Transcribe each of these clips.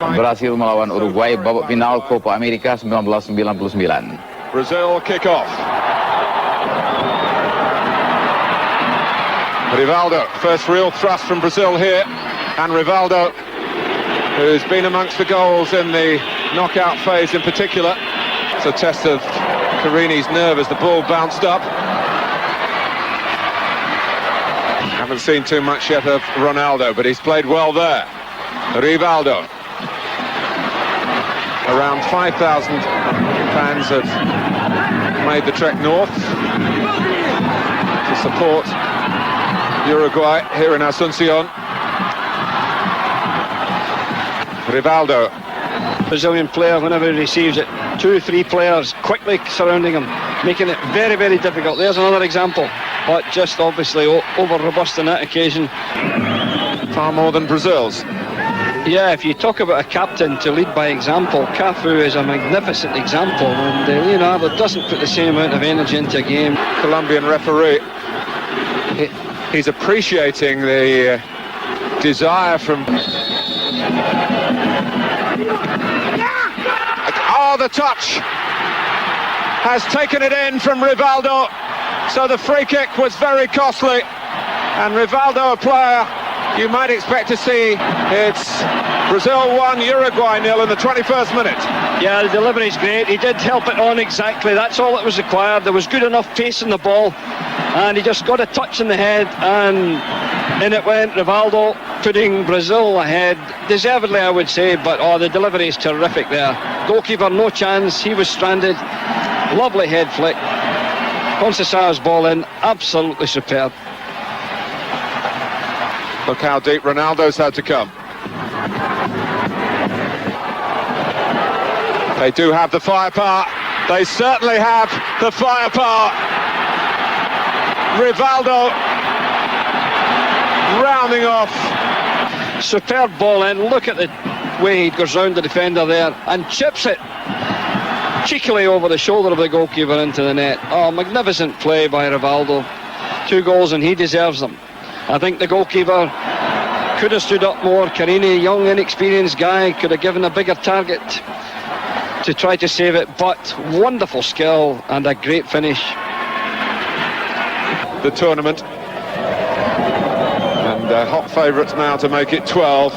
Brasil melawan Uruguai babak final Copa America 1999. Brazil kick off. Rivaldo, first real thrust from Brazil here, and Rivaldo, who's been amongst the goals in the knockout phase in particular. It's a test of Carini's nerve as the ball bounced up. Haven't seen too much yet of Ronaldo, but he's played well there. Rivaldo. Around 5,000 fans have made the trek north to support Uruguay here in Asunción. Rivaldo. Brazilian player, whenever he receives it, 2 or 3 players quickly surrounding him, making it very, very difficult. There's another example, but just obviously over robust on that occasion. Far more than Brazil's. Yeah, if you talk about a captain to lead by example, Cafu is a magnificent example, and Leonardo doesn't put the same amount of energy into a game. Colombian referee, he's appreciating the desire from... Oh, the touch has taken it in from Rivaldo, so the free kick was very costly, and Rivaldo, a player you might expect to see. It's Brazil 1, Uruguay 0 in the 21st minute. Yeah, the delivery's great. He did help it on exactly. That's all that was required. There was good enough pace in the ball, and he just got a touch in the head, and in it went. Rivaldo putting Brazil ahead, deservedly I would say, but the delivery is terrific there. Goalkeeper, no chance. He was stranded. Lovely head flick. Conceição's ball in, absolutely superb. Look how deep Ronaldo's had to come. They do have the firepower. They certainly have the firepower. Rivaldo rounding off. Superb ball in. Look at the way he goes round the defender there and chips it cheekily over the shoulder of the goalkeeper into the net. Oh, magnificent play by Rivaldo. 2 goals, and he deserves them. I think the goalkeeper could have stood up more. Carini, young, inexperienced guy, could have given a bigger target to try to save it, but wonderful skill and a great finish. The tournament, and hot favourites now to make it 12.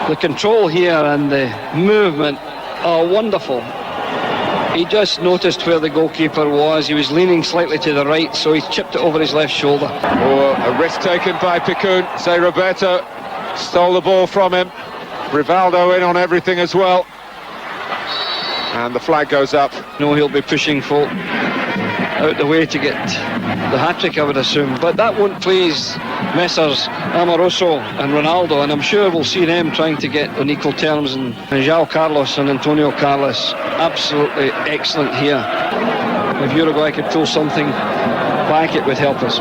The control here and the movement are wonderful. He just noticed where the goalkeeper was. He was leaning slightly to the right, so he chipped it over his left shoulder. Oh, a risk taken by Picun. Zé Roberto stole the ball from him. Rivaldo in on everything as well. And the flag goes up. No, he'll be pushing folk out the way to get the hat-trick, I would assume. But that won't please Messrs Amoroso and Ronaldo, and I'm sure we'll see them trying to get on equal terms. And João Carlos and Antonio Carlos, absolutely excellent here. If Uruguay could pull something back, it would help us.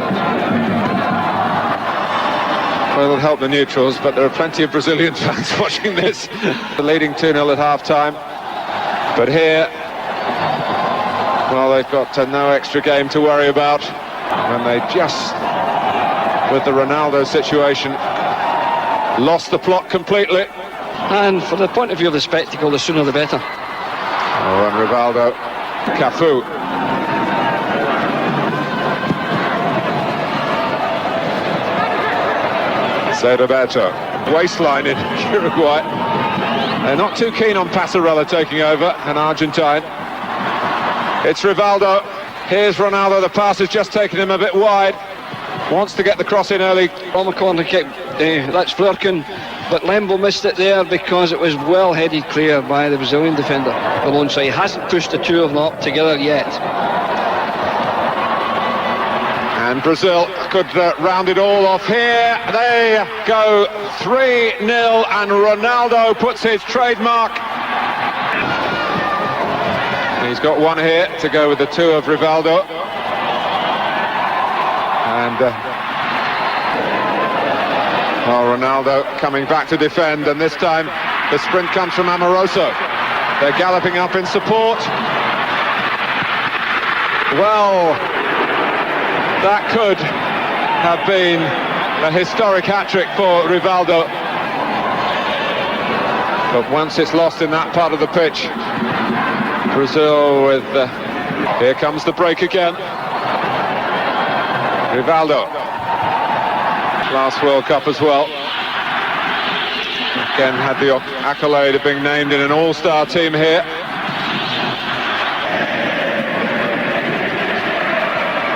Well, it'll help the neutrals, but there are plenty of Brazilian fans watching this. The leading 2-0 at half-time. But here, well, they've got no extra game to worry about. And they just, with the Ronaldo situation, lost the plot completely. And for the point of view of the spectacle, the sooner the better. Oh, and Rivaldo, Cafu. Zé Roberto, waistline in Uruguay. They're not too keen on Passarella taking over, an Argentine. It's Rivaldo. Here's Ronaldo. The pass has just taken him a bit wide. Wants to get the cross in early. On the corner kick, that's Flurkin. But Lembo missed it there because it was well headed clear by the Brazilian defender. Alonso hasn't pushed the 2 of them up together yet. And Brazil could round it all off here. They go 3-0, and Ronaldo puts his trademark. He's got 1 here to go with the 2 of Rivaldo. And Ronaldo coming back to defend, and this time the sprint comes from Amoroso. They're galloping up in support. Well, that could have been a historic hat-trick for Rivaldo. But once it's lost in that part of the pitch, Brazil with... here comes the break again. Rivaldo. Last World Cup as well. Again had the accolade of being named in an all-star team here.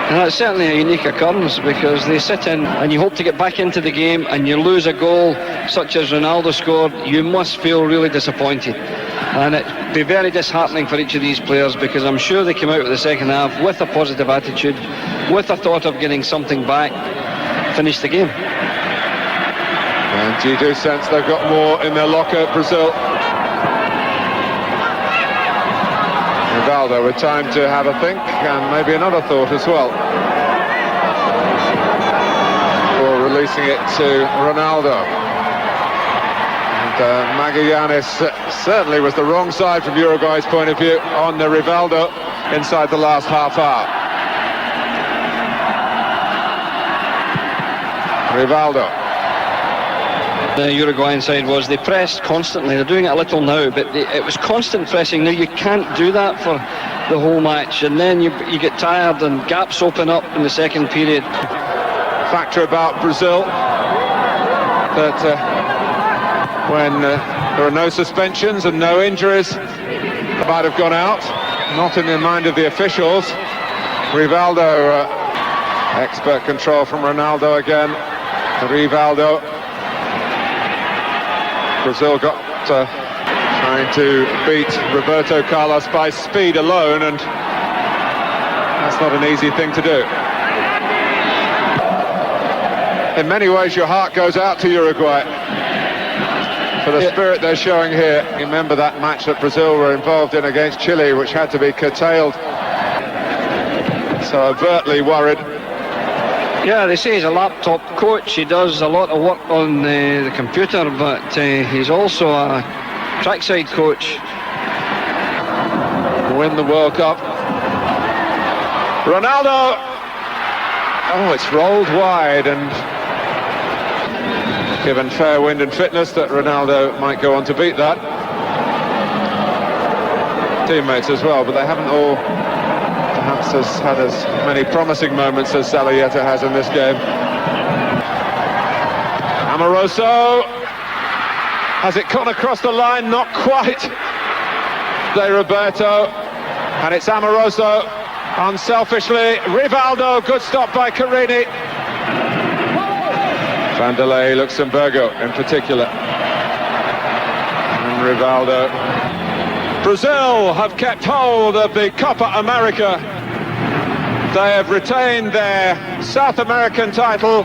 And that's certainly a unique occurrence, because they sit in and you hope to get back into the game and you lose a goal such as Ronaldo scored, you must feel really disappointed. And it'd be very disheartening for each of these players, because I'm sure they came out of the second half with a positive attitude, with the thought of getting something back, finish the game. And you do sense they've got more in their locker, Brazil. Rivaldo with time to have a think, and maybe another thought as well, before releasing it to Ronaldo. And Magallanes certainly was the wrong side from Uruguay's point of view on the Rivaldo inside the last half hour. Rivaldo. The Uruguayan side was, they pressed constantly. They're doing it a little now, but it was constant pressing. Now you can't do that for the whole match, and then you get tired and gaps open up in the second period. Factor about Brazil that when there are no suspensions and no injuries, they might have gone out. Not in the mind of the officials. Rivaldo, expert control from Ronaldo again. Rivaldo. Brazil got trying to beat Roberto Carlos by speed alone, and that's not an easy thing to do. In many ways your heart goes out to Uruguay for the spirit they're showing here. You remember that match that Brazil were involved in against Chile, which had to be curtailed. So overtly worried. Yeah, they say he's a laptop coach. He does a lot of work on the computer, but he's also a trackside coach. Win the World Cup. Ronaldo! Oh, it's rolled wide, and given fair wind and fitness, that Ronaldo might go on to beat that. Teammates as well, but they haven't all perhaps had as many promising moments as Salieta has in this game. Amoroso, has it gone across the line? Not quite. De Roberto, and it's Amoroso unselfishly. Rivaldo, good stop by Carini. Vanderlei, Luxemburgo in particular, and Rivaldo. Brazil have kept hold of the Copa America. They have retained their South American title